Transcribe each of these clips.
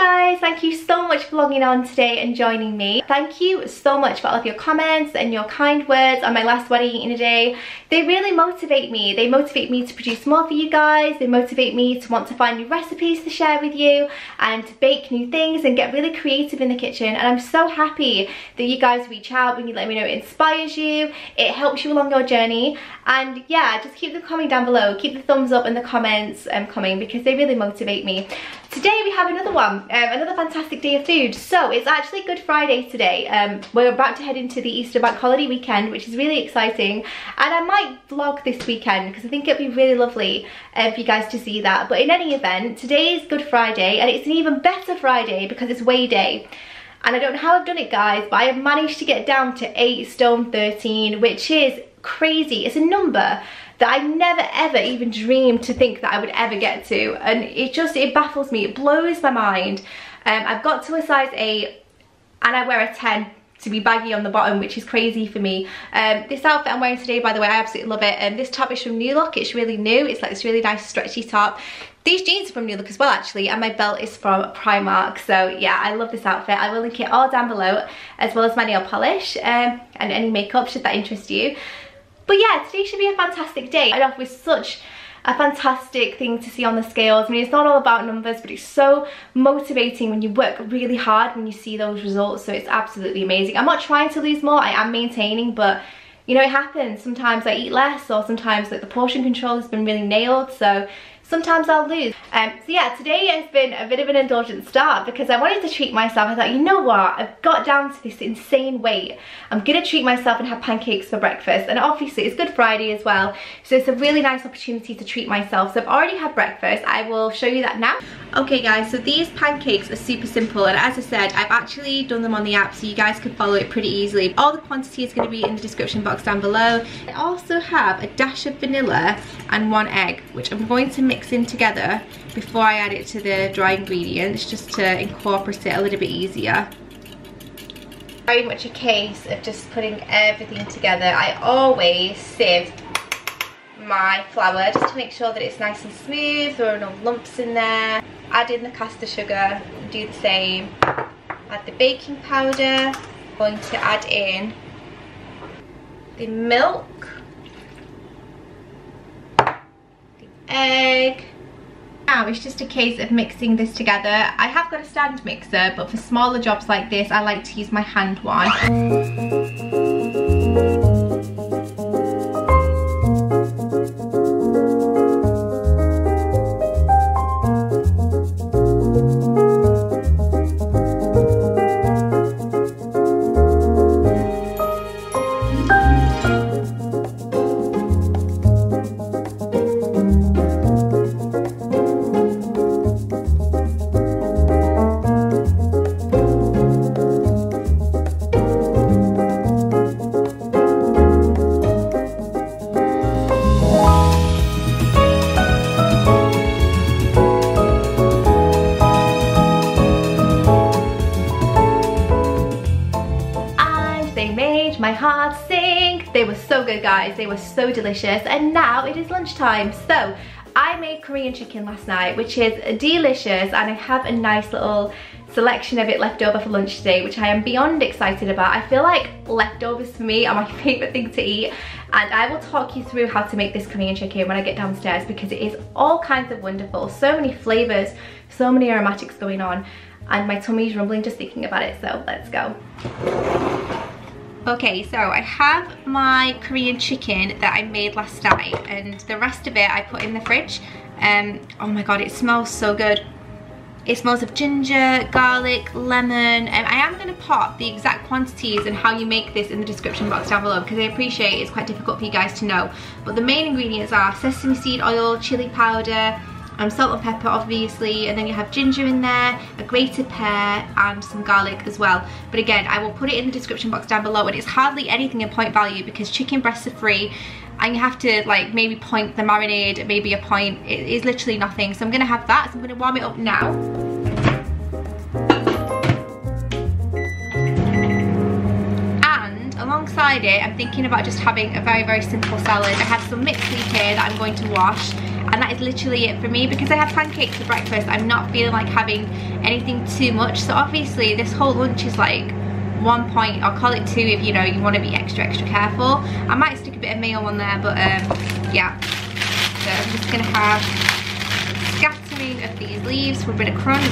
Hi guys, thank you so much for logging on today and joining me. Thank you so much for all of your comments and your kind words on my last what I eat in a day. They really motivate me. They motivate me to produce more for you guys. They motivate me to want to find new recipes to share with you and to bake new things and get really creative in the kitchen. And I'm so happy that you guys reach out when you let me know it inspires you, it helps you along your journey. And yeah, just keep them coming down below. Keep the thumbs up and the comments coming because they really motivate me. Today we have another one, another fantastic day of food. So it's actually Good Friday today. We're about to head into the Easter bank holiday weekend, which is really exciting. And I might vlog this weekend because I think it'd be really lovely for you guys to see that. But in any event, today is Good Friday and it's an even better Friday because it's weigh day. And I don't know how I've done it, guys, but I have managed to get down to 8 stone 13, which is crazy. It's a number that I never ever even dreamed to think that I would ever get to, and it baffles me, it blows my mind. I've got to a size 8 and I wear a 10 to be baggy on the bottom, which is crazy for me. This outfit I'm wearing today, by the way, I absolutely love it. This top is from New Look. It's really new. It's like this really nice stretchy top. These jeans are from New Look as well, actually, and my belt is from Primark. So yeah, I love this outfit. I will link it all down below, as well as my nail polish and any makeup should that interest you. But yeah, today should be a fantastic day. I off with such a fantastic thing to see on the scales. I mean, it's not all about numbers, but it's so motivating when you work really hard when you see those results. So it's absolutely amazing. I'm not trying to lose more, I am maintaining, but you know, it happens. Sometimes I eat less, or sometimes like the portion control has been really nailed, so sometimes I'll lose. So yeah, today has been a bit of an indulgent start because I wanted to treat myself. I thought, you know what, I've got down to this insane weight. I'm gonna treat myself and have pancakes for breakfast. And obviously it's Good Friday as well, so it's a really nice opportunity to treat myself. So I've already had breakfast. I will show you that now. Okay guys, so these pancakes are super simple, and as I said, I've actually done them on the app so you guys can follow it pretty easily. All the quantity is going to be in the description box down below. I also have a dash of vanilla and 1 egg, which I'm going to mix in together before I add it to the dry ingredients, just to incorporate it a little bit easier. Very much a case of just putting everything together. I always sieve my flour just to make sure that it's nice and smooth, there are no lumps in there. Add in the caster sugar, do the same. Add the baking powder. I'm going to add in the milk, the egg. Now it's just a case of mixing this together. I have got a stand mixer, but for smaller jobs like this I like to use my hand one. My heart sing. They were so good, guys. They were so delicious, and now it is lunchtime. So I made Korean chicken last night, which is delicious, and I have a nice little selection of it left over for lunch today, which I am beyond excited about. I feel like leftovers for me are my favorite thing to eat, and I will talk you through how to make this Korean chicken when I get downstairs because it is all kinds of wonderful. So many flavors, so many aromatics going on, and my tummy's rumbling just thinking about it. So let's go. Okay, so I have my Korean chicken that I made last night, and the rest of it I put in the fridge. Oh my god, it smells so good. It smells of ginger, garlic, lemon, and I am going to pop the exact quantities and how you make this in the description box down below because I appreciate it's quite difficult for you guys to know. But the main ingredients are sesame seed oil, chili powder, salt and pepper obviously, and then you have ginger in there, a grated pear, and some garlic as well. But again, I will put it in the description box down below, and it's hardly anything in point value because chicken breasts are free and you have to like maybe point the marinade, maybe a point. It is literally nothing. So I'm gonna have that, so I'm gonna warm it up now. And alongside it, I'm thinking about just having a very, very simple salad. I have some mixed leek here that I'm going to wash. and that is literally it for me. Because I have pancakes for breakfast, I'm not feeling like having anything too much. So obviously this whole lunch is like 1 point, I'll call it 2 if you know you want to be extra careful. I might stick a bit of mayo on there, but yeah. So I'm just gonna have scattering of these leaves for a bit of crunch.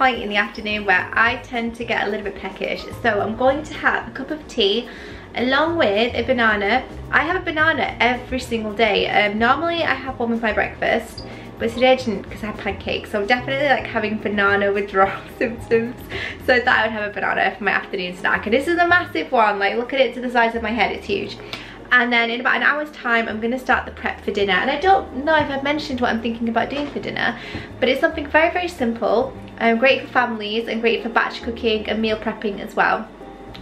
In the afternoon where I tend to get a little bit peckish, so I'm going to have a cup of tea along with a banana. I have a banana every single day. Normally I have one with my breakfast, but today I didn't because I had pancakes, so I'm definitely like having banana withdrawal symptoms, so I thought I would have a banana for my afternoon snack. And this is a massive one, like look at it to the size of my head, it's huge. And then in about an hour's time I'm going to start the prep for dinner, and I don't know if I've mentioned what I'm thinking about doing for dinner, but it's something very simple, great for families and great for batch cooking and meal prepping as well.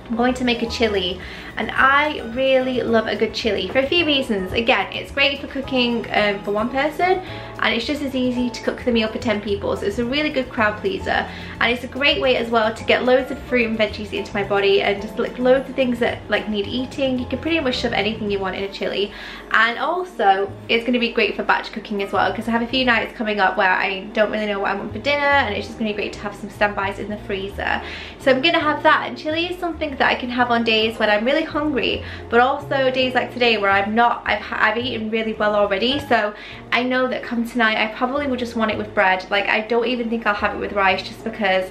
I'm going to make a chili, and I really love a good chili for a few reasons. Again, it's great for cooking for one person, and it's just as easy to cook the meal for 10 people, so it's a really good crowd pleaser. And it's a great way as well to get loads of fruit and veggies into my body, and just like loads of things that like need eating. You can pretty much shove anything you want in a chili. And also it's going to be great for batch cooking as well, because I have a few nights coming up where I don't really know what I want for dinner, and it's just going to be great to have some standbys in the freezer. So I'm going to have that, and chili is something that I can have on days when I'm really hungry, but also days like today where I'm not. I've eaten really well already, so I know that come tonight I probably will just want it with bread. Like I don't even think I'll have it with rice, just because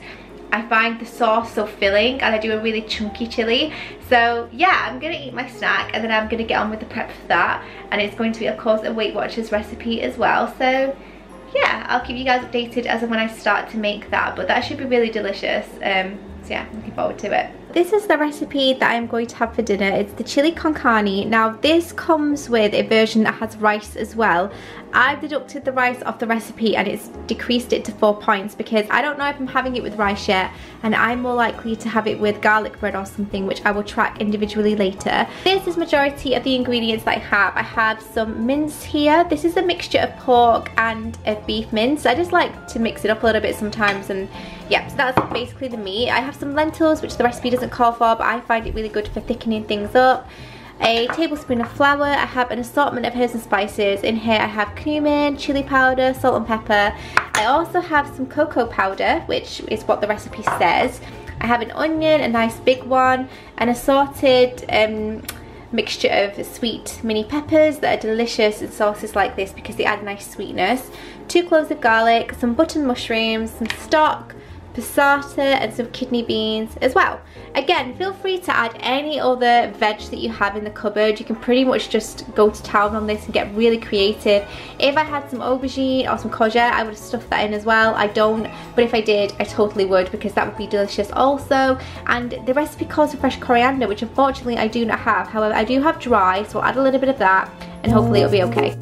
I find the sauce so filling, and I do a really chunky chili. So yeah, I'm gonna eat my snack and then I'm gonna get on with the prep for that, and it's going to be of course a Weight Watchers recipe as well. So yeah, I'll keep you guys updated as and when I start to make that, but that should be really delicious. So yeah, I'm looking forward to it. This is the recipe that I'm going to have for dinner. It's the chili con carne. Now this comes with a version that has rice as well. I've deducted the rice off the recipe and it's decreased it to 4 points because I don't know if I'm having it with rice yet, and I'm more likely to have it with garlic bread or something, which I will track individually later. This is majority of the ingredients that I have. I have some mince here. This is a mixture of pork and of beef mince. I just like to mix it up a little bit sometimes, and yeah, so that's basically the meat. I have some lentils, which the recipe doesn't call for, but I find it really good for thickening things up. A tablespoon of flour. I have an assortment of herbs and spices. In here I have cumin, chili powder, salt and pepper. I also have some cocoa powder, which is what the recipe says. I have an onion, a nice big one, an assorted mixture of sweet mini peppers that are delicious in sauces like this because they add nice sweetness. 2 cloves of garlic, some button mushrooms, some stock, passata, and some kidney beans as well. Again, feel free to add any other veg that you have in the cupboard. You can pretty much just go to town on this and get really creative. If I had some aubergine or some courgette, I would have stuffed that in as well. I don't, but if I did, I totally would, because that would be delicious also. And the recipe calls for fresh coriander, which unfortunately I do not have. However, I do have dry, so I'll add a little bit of that and hopefully it'll be okay.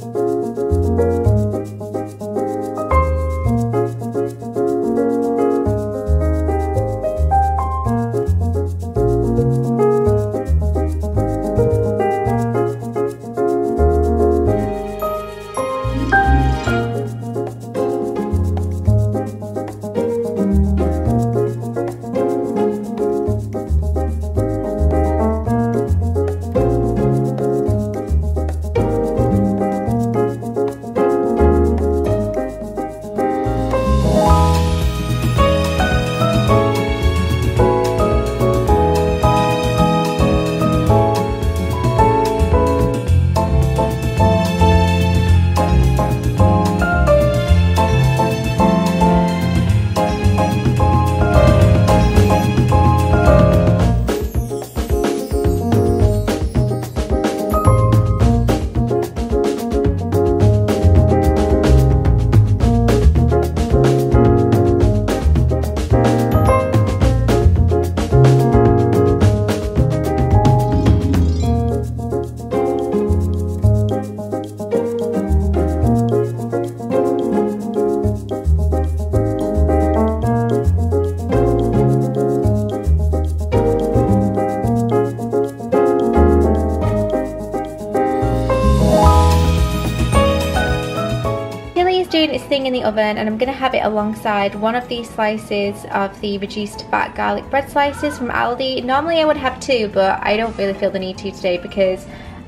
the oven, and I'm going to have it alongside one of these slices of the reduced fat garlic bread slices from Aldi. Normally I would have two, but I don't really feel the need to today because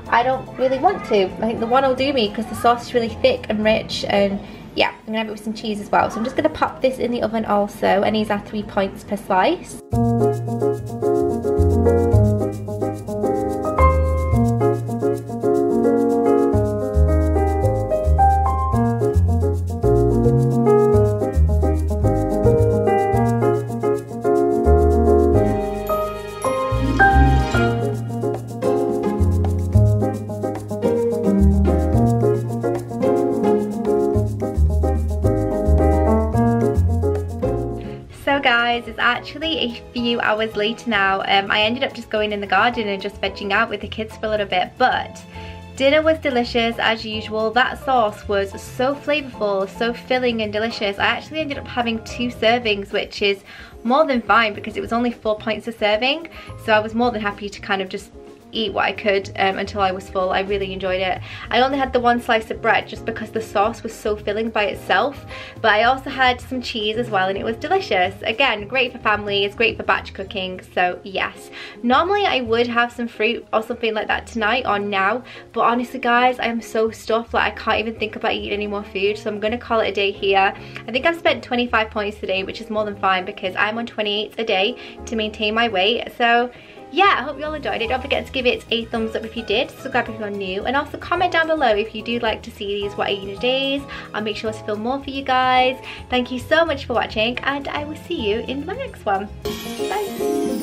I don't really want to. I think the one will do me because the sauce is really thick and rich, and yeah, I'm going to have it with some cheese as well. So I'm just going to pop this in the oven also, and these are 3 points per slice. So guys, it's actually a few hours later now. I ended up just going in the garden and just vegging out with the kids for a little bit, but dinner was delicious as usual. That sauce was so flavorful, so filling and delicious. I actually ended up having 2 servings, which is more than fine because it was only 4 points a serving. So I was more than happy to kind of just eat what I could until I was full. I really enjoyed it. I only had the 1 slice of bread just because the sauce was so filling by itself, but I also had some cheese as well, and it was delicious. Again, great for families, great for batch cooking, so yes. Normally I would have some fruit or something like that tonight or now, but honestly guys, I am so stuffed, like I can't even think about eating any more food, so I'm gonna call it a day here. I think I've spent 25 points today, which is more than fine because I'm on 28 a day to maintain my weight. So yeah, I hope you all enjoyed it. Don't forget to give it a thumbs up if you did, subscribe if you're new, and also comment down below if you do like to see these what I eat in a days. I'll make sure to film more for you guys. Thank you so much for watching, and I will see you in my next one. Bye.